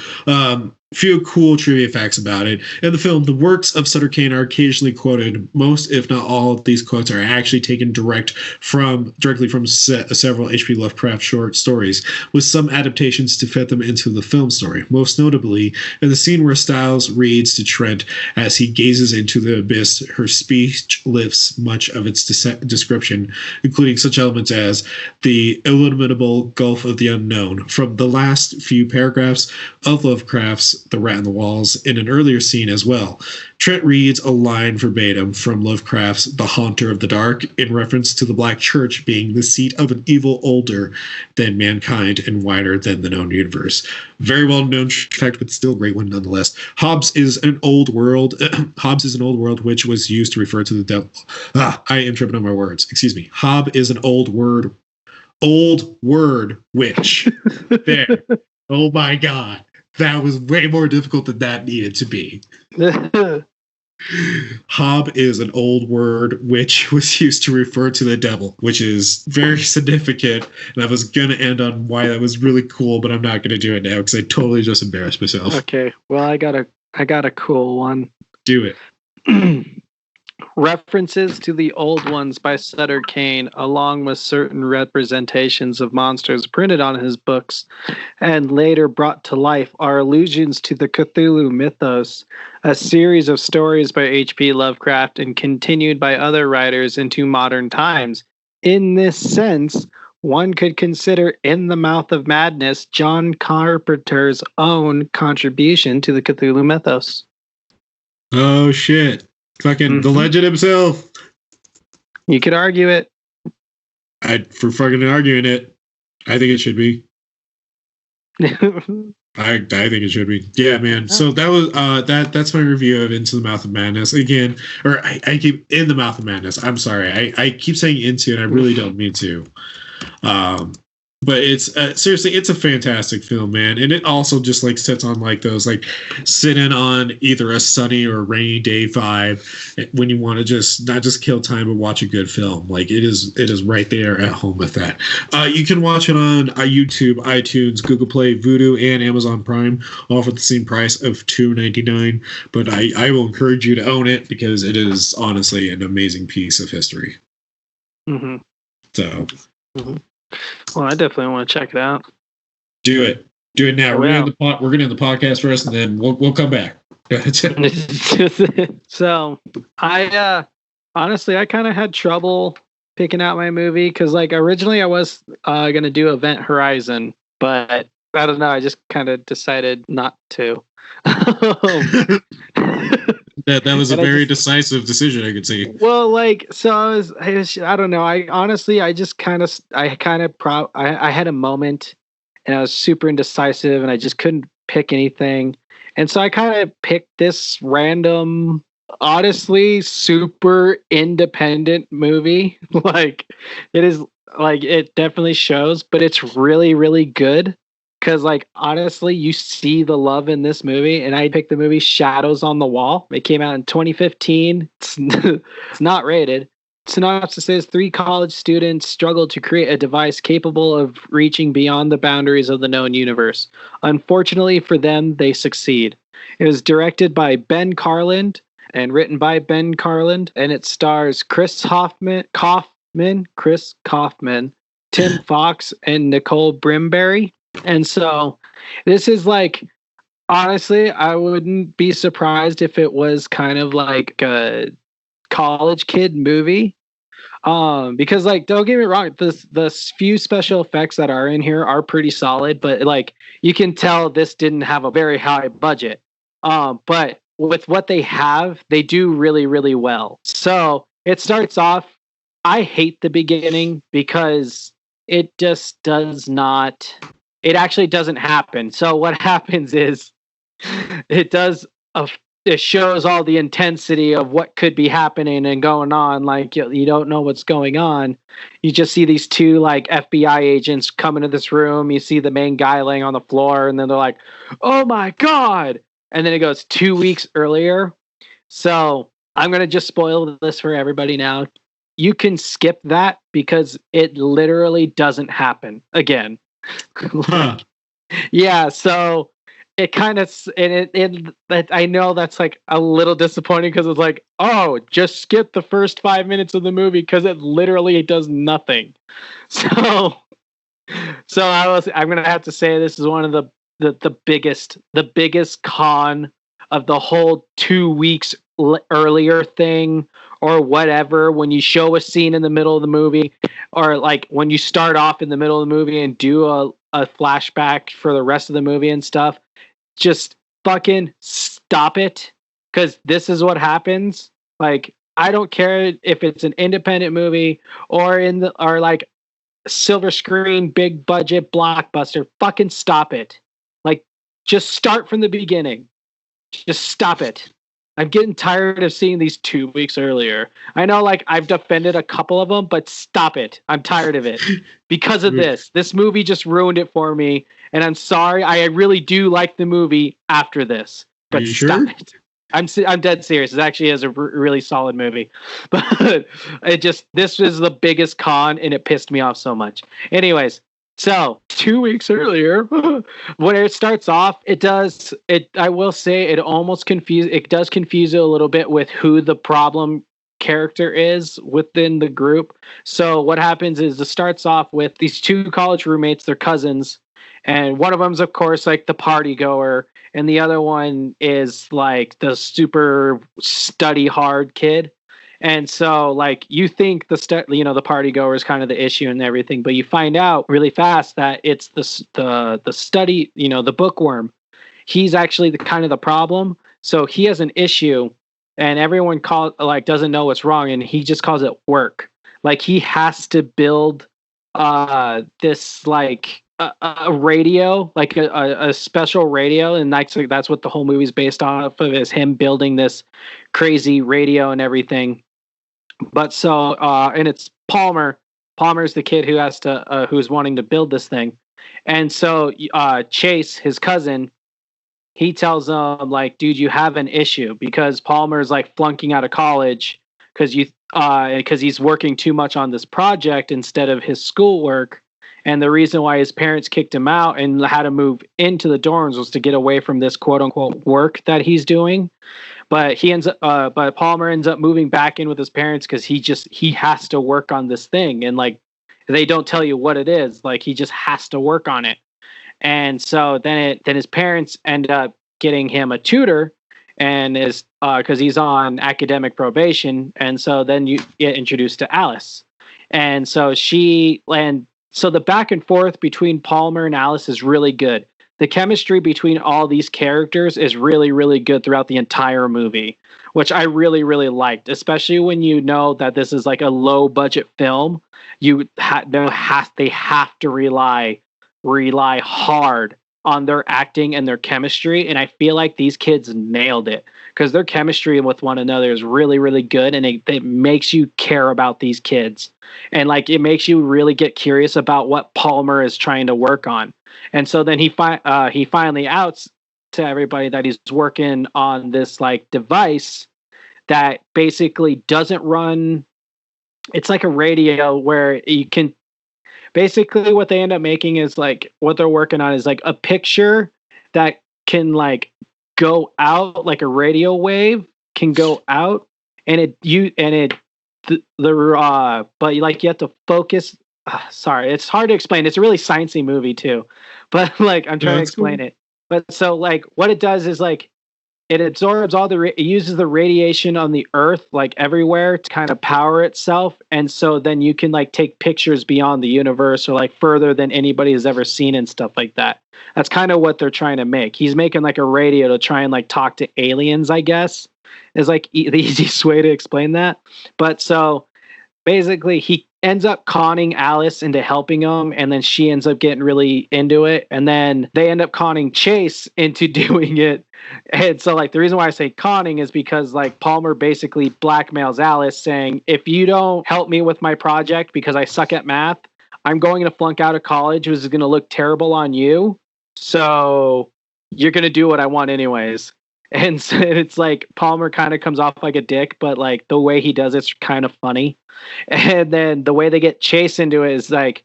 few cool trivia facts about it. In the film, the works of Sutter Kane are occasionally quoted. Most, if not all, of these quotes are actually taken directly from several H.P. Lovecraft short stories, with some adaptations to fit them into the film story. Most notably, in the scene where Styles reads to Trent as he gazes into the abyss, her speech lifts much of its description, including such elements as the illimitable gulf of the unknown. From the last few paragraphs of Lovecraft's The Rat in the Walls, in an earlier scene as well, Trent reads a line verbatim from Lovecraft's The Haunter of the Dark in reference to the Black Church being the seat of an evil older than mankind and wider than the known universe. Very well known fact, but still a great one nonetheless. Hobbes is an old world. Hobbes is an old world which was used to refer to the devil. I am tripping on my words. Excuse me. Hob is an old word witch. There. Oh my God. That was way more difficult than that needed to be. Hob is an old word which was used to refer to the devil, which is very significant. And I was going to end on why that was really cool, but I'm not going to do it now because I totally just embarrassed myself. Okay. Well, I got a cool one. Do it. References to the old ones by Sutter Kane, along with certain representations of monsters printed on his books and later brought to life, are allusions to the Cthulhu mythos, a series of stories by H.P. Lovecraft and continued by other writers into modern times. In this sense, one could consider In the Mouth of Madness John Carpenter's own contribution to the Cthulhu mythos. Oh, shit. Fucking the legend himself. You could argue it. For fucking arguing it, I think it should be. I think it should be. Yeah, man. So that was that's my review of Into the Mouth of Madness. Again, or I keep In the Mouth of Madness. I'm sorry. I keep saying into, and I really don't mean to. But it's seriously, it's a fantastic film, man, and it also just like sits on like those like sitting on either a sunny or rainy day vibe when you want to just not just kill time but watch a good film. Like it is right there at home with that. You can watch it on YouTube, iTunes, Google Play, Vudu, and Amazon Prime, all for the same price of $2.99. But I will encourage you to own it because it is honestly an amazing piece of history. Mm-hmm. So. Mm-hmm. Well, I definitely want to check it out. Do it now. We're gonna end the podcast first, and then we'll come back. So, I honestly, I kind of had trouble picking out my movie because, like, originally I was gonna do Event Horizon, but I don't know. I just kind of decided not to. That was a very decisive decision, I could see. Well, like, so I don't know. I had a moment and I was super indecisive and I just couldn't pick anything. And so I kind of picked this random, honestly, super independent movie. Like, it is, like, it definitely shows, but it's really, really good. Because, like, honestly, you see the love in this movie, and I picked the movie Shadows on the Wall. It came out in 2015. It's not rated. Synopsis says 3 college students struggle to create a device capable of reaching beyond the boundaries of the known universe. Unfortunately for them, they succeed. It was directed by Ben Carland and written by Ben Carland, and it stars Chris Kaufman, Tim Fox, and Nicole Brimberry. And so this is like, honestly, I wouldn't be surprised if it was kind of like a college kid movie. Because, like, don't get me wrong, the few special effects that are in here are pretty solid, but like you can tell this didn't have a very high budget. But with what they have, they do really, really well. So it starts off, I hate the beginning because it just does not. It actually doesn't happen. So what happens is it shows all the intensity of what could be happening and going on. Like, you don't know what's going on. You just see these 2 like FBI agents come into this room. You see the main guy laying on the floor, and then they're like, "Oh my God." And then it goes 2 weeks earlier. So I'm going to just spoil this for everybody now. You can skip that because it literally doesn't happen again. Like, yeah, so it kind of, and I know that's like a little disappointing because it's like, oh, just skip the first 5 minutes of the movie because it does nothing. So I'm gonna have to say this is one of the biggest con of the whole 2 weeks earlier thing or whatever. When you show a scene in the middle of the movie, or like when you start off in the middle of the movie and do a flashback for the rest of the movie and stuff, just fucking stop it, because this is what happens. Like, I don't care if it's an independent movie or like silver screen big budget blockbuster. Fucking stop it. Like, just start from the beginning. Just stop it. I'm getting tired of seeing these 2 weeks earlier. I know, like, I've defended a couple of them, but stop it. I'm tired of it because of this. This movie just ruined it for me, and I'm sorry. I really do like the movie after this, but stop it. I'm dead serious. It actually is a really solid movie, but this was the biggest con, and it pissed me off so much. Anyways. So 2 weeks earlier, when it starts off, I will say it does confuse it a little bit with who the problem character is within the group. So what happens is it starts off with these 2 college roommates, they're cousins, and one of them's of course like the party goer, and the other one is like the super study hard kid. And so, like, you think the party goer is kind of the issue and everything, but you find out really fast that it's the study, the bookworm. He's actually the problem. So he has an issue, and everyone doesn't know what's wrong, and he just calls it work. like he has to build this like a radio, like a special radio, and that's what the whole movie's based off of, is him building this crazy radio and everything. But so and it's Palmer's the kid who has to who's wanting to build this thing. And so Chase, his cousin, he tells him like, dude, you have an issue, because Palmer's like flunking out of college because he's working too much on this project instead of his schoolwork. And the reason why his parents kicked him out and had to move into the dorms was to get away from this quote unquote work that he's doing. But but Palmer ends up moving back in with his parents because he has to work on this thing, and like they don't tell you what it is. Like he just has to work on it. And so then his parents end up getting him a tutor, and is because he's on academic probation. And so then you get introduced to Alice, and so so the back and forth between Palmer and Alice is really good. The chemistry between all these characters is really, really good throughout the entire movie, which I really, really liked, especially when you know that this is like a low budget film. They have to rely hard on their acting and their chemistry. And I feel like these kids nailed it, because their chemistry with one another is really, really good. And it makes you care about these kids. And like, it makes you really get curious about what Palmer is trying to work on. And so then he finally outs to everybody that he's working on this like device that basically doesn't run. It's like a radio where you can, basically what they end up making is like, what they're working on is like a picture that can like go out, like a radio wave can go out, and but like you have to focus. Sorry, it's hard to explain. It's a really sciencey movie too, but like I'm trying to explain it. But so like what it does is like it absorbs it uses the radiation on the Earth like everywhere to kind of power itself, and so then you can like take pictures beyond the universe or like further than anybody has ever seen and stuff like that. That's kind of what they're trying to make. He's making like a radio to try and like talk to aliens, I guess, is like the easiest way to explain that. But so basically he ends up conning Alice into helping him, and then she ends up getting really into it, and then they end up conning Chase into doing it. And so like the reason why I say conning is because like Palmer basically blackmails Alice, saying, if you don't help me with my project because I suck at math, I'm going to flunk out of college, which is going to look terrible on you, so you're going to do what I want anyways. And so it's like Palmer kind of comes off like a dick, but like the way he does it's kind of funny. And then the way they get Chase into it is like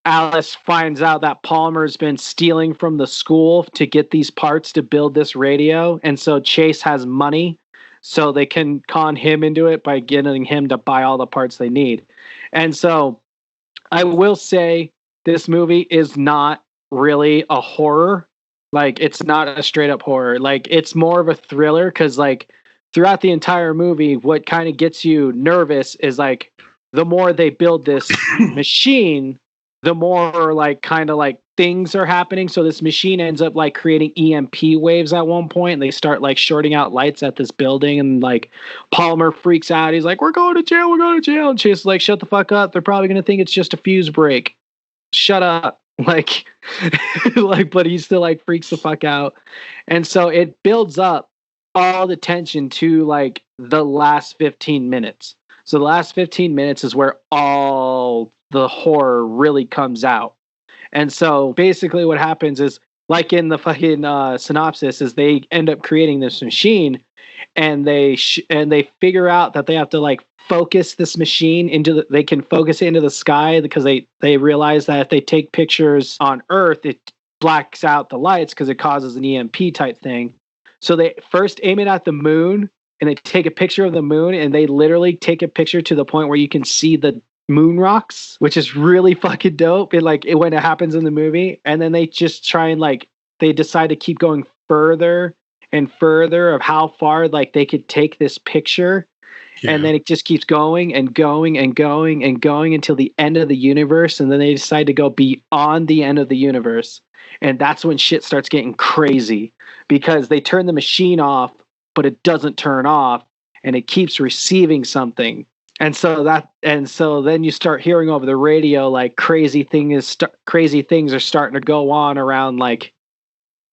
Alice finds out that Palmer's been stealing from the school to get these parts to build this radio. And so Chase has money, so they can con him into it by getting him to buy all the parts they need. And so I will say this movie is not really a horror. Like, it's not a straight up horror. Like, it's more of a thriller, because like throughout the entire movie, what kind of gets you nervous is like the more they build this machine, the more like kind of like things are happening. So this machine ends up like creating EMP waves at one point, and they start like shorting out lights at this building, and like Palmer freaks out. He's like, we're going to jail. And she's like, shut the fuck up. They're probably going to think it's just a fuse break. Shut up. Like, but he still like freaks the fuck out. And so it builds up all the tension to like the last 15 minutes. So the last 15 minutes is where all the horror really comes out. And so basically what happens is, like in the fucking synopsis, is they end up creating this machine, and they figure out that they have to like focus this machine they can focus it into the sky, because they realize that if they take pictures on Earth, it blacks out the lights because it causes an EMP type thing. So they first aim it at the moon, and they take a picture of the moon, and they literally take a picture to the point where you can see the moon rocks, which is really fucking dope. When it happens in the movie, and then they just try and like they decide to keep going further and further of how far like they could take this picture. Yeah. And then it just keeps going and going and going and going until the end of the universe. And then they decide to go beyond the end of the universe. And that's when shit starts getting crazy, because they turn the machine off, but it doesn't turn off, and it keeps receiving something. And so then you start hearing over the radio like crazy things are starting to go on around like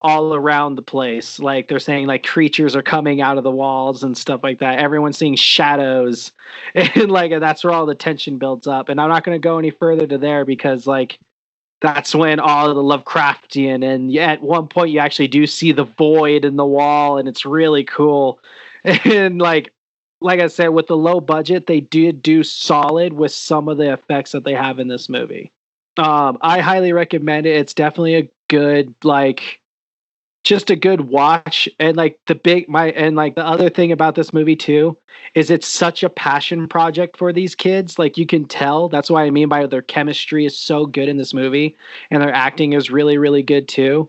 all around the place. Like they're saying like creatures are coming out of the walls and stuff like that. Everyone's seeing shadows, and like that's where all the tension builds up. And I'm not going to go any further to there because like that's when all of the Lovecraftian, and at one point you actually do see the void in the wall, and it's really cool. And like I said, with the low budget, they did do solid with some of the effects that they have in this movie. I highly recommend it. It's definitely a good, like, just a good watch. And like the other thing about this movie too is it's such a passion project for these kids. Like you can tell. That's what I mean by their chemistry is so good in this movie, and their acting is really, really good too.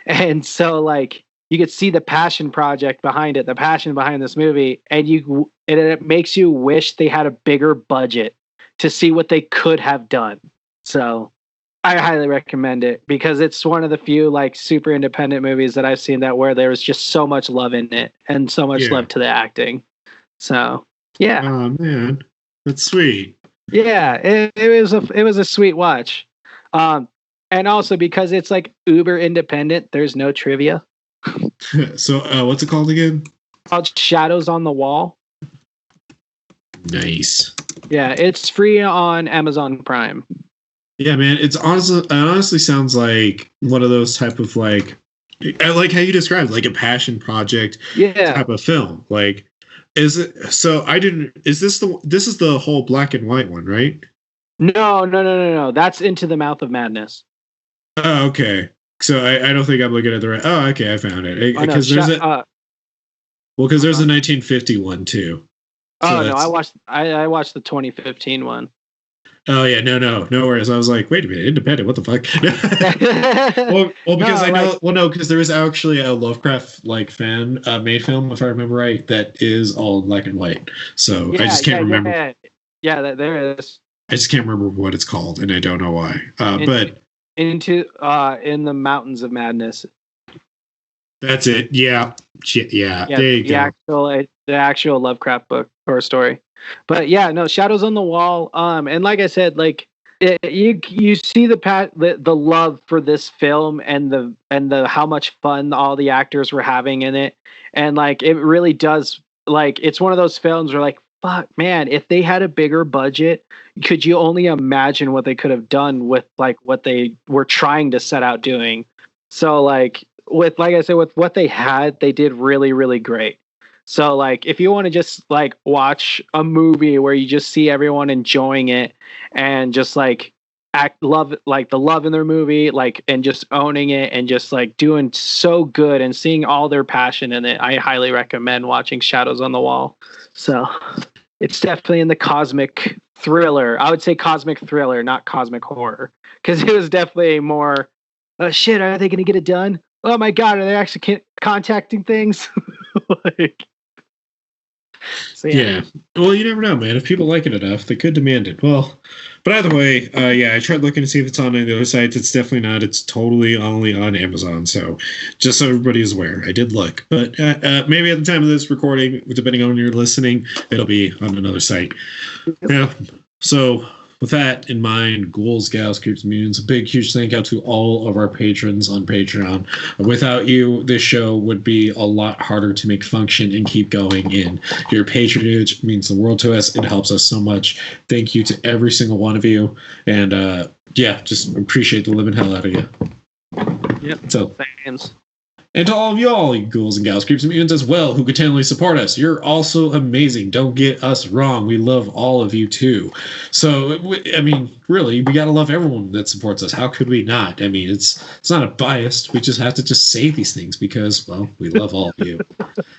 And so like you could see the passion project behind it, the passion behind this movie, and it makes you wish they had a bigger budget to see what they could have done. So I highly recommend it because it's one of the few like super independent movies that I've seen that where there was just so much love in it and so much love to the acting. So yeah. Oh man, that's sweet. Yeah, it was a sweet watch. And also because it's like uber independent, there's no trivia. So what's it called again? Called Shadows on the Wall. Nice. Yeah, it's free on Amazon Prime. Yeah, man, it honestly sounds like one of those type of like, I like how you described like a passion project type of film. Like, is it? So I didn't. Is this the whole black and white one, right? No. That's Into the Mouth of Madness. Oh, okay. So I don't think I'm looking at the right. Oh, okay, I found it. Because there's a 1951 too. So I watched the 2015 one. Oh yeah, no worries. I was like, wait a minute, independent? What the fuck? because there is actually a Lovecraft like fan made film, if I remember right, that is all black and white. So I just can't remember. Yeah, there is. I just can't remember what it's called, and I don't know why. But into in the Mountains of Madness. That's it. Yeah. There you go. The actual Lovecraft book or story. But yeah, no, Shadows on the Wall. And like I said, like you see the love for this film and the how much fun all the actors were having in it, and like it really does. Like it's one of those films where like, fuck, man, if they had a bigger budget, could you only imagine what they could have done with like what they were trying to set out doing? So like with what they had, they did really, really great. So like if you want to just like watch a movie where you just see everyone enjoying it and just like love the love in their movie, like, and just owning it and just like doing so good and seeing all their passion in it, I highly recommend watching Shadows on the Wall. So it's definitely in the cosmic thriller. I would say cosmic thriller, not cosmic horror, because it was definitely more shit, are they going to get it done? Oh my god, are they actually contacting things? Like, so, yeah. Well, you never know, man. If people like it enough, they could demand it. Well, but either way, I tried looking to see if it's on any of the other sites. It's definitely not. It's totally only on Amazon. So just so everybody is aware, I did look. But maybe at the time of this recording, depending on when you're listening, it'll be on another site. Yeah. So with that in mind, Ghouls, Gals, Creeps, Mutants, a big, huge thank you to all of our patrons on Patreon. Without you, this show would be a lot harder to make function and keep going in. Your patronage means the world to us. It helps us so much. Thank you to every single one of you. And just appreciate the living hell out of you. Yep. So, thanks. And to all of y'all, you ghouls and gals, creeps and mutants as well, who continually support us. You're also amazing. Don't get us wrong. We love all of you too. So, I mean, really, we got to love everyone that supports us. How could we not? I mean, it's not a bias. We just have to just say these things because, well, we love all of you.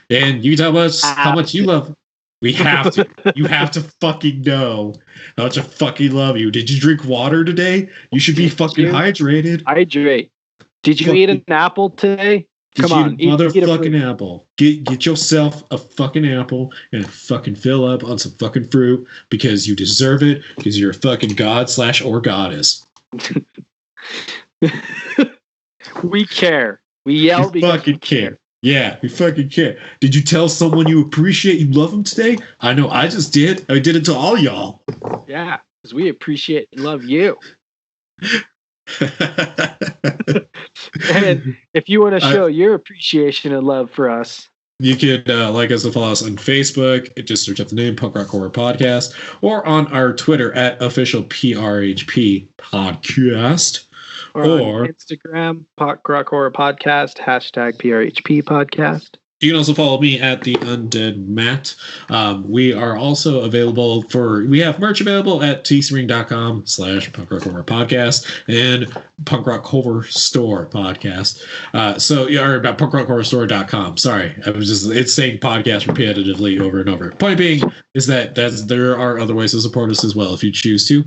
And you tell us how much you love. We have to. You have to fucking know how much I fucking love you. Did you drink water today? You should be fucking hydrated. Hydrate. Did you eat an apple today? Come on, motherfucking apple. Get yourself a fucking apple and fucking fill up on some fucking fruit because you deserve it because you're a fucking god / or goddess. We care. We yell because we fucking care. Yeah, we fucking care. Did you tell someone you appreciate you love them today? I know I just did. I did it to all y'all. Yeah, because we appreciate and love you. And if you want to show your appreciation and love for us, you could like us and follow us on Facebook. Just search up the name Punk Rock Horror Podcast, or on our Twitter at official PRHP Podcast. Or on Instagram, Punk Rock Horror Podcast, #PRHP Podcast. You can also follow me at the Undead Matt. We are also available we have merch available at teespring.com/Punk Rock Horror Podcast and Punk Rock Horror Store Podcast. Or about punkrockhorrorstore.com. Sorry. It's saying podcast repetitively over and over. Point being is that there are other ways to support us as well if you choose to.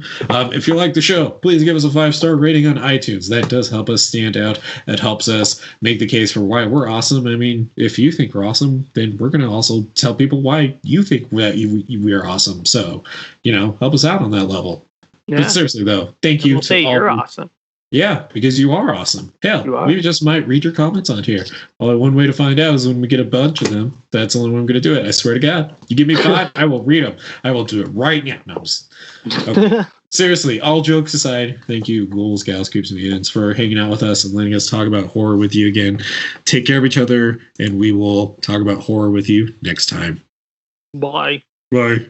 If you like the show, please give us a 5-star rating on iTunes. That does help us stand out. That helps us make the case for why we're awesome. I mean, if you think we're awesome, then we're going to also tell people why you think that we are awesome. So, help us out on that level. Yeah. But seriously, though, thank you. We'll say you're awesome. Yeah, because you are awesome. Hell, we just might read your comments on here. Only one way to find out is when we get a bunch of them. That's the only way I'm going to do it. I swear to God. You give me 5, I will read them. I will do it right now. No, okay. Seriously, all jokes aside, thank you, ghouls, gals, coops, and mutants, for hanging out with us and letting us talk about horror with you again. Take care of each other, and we will talk about horror with you next time. Bye. Bye.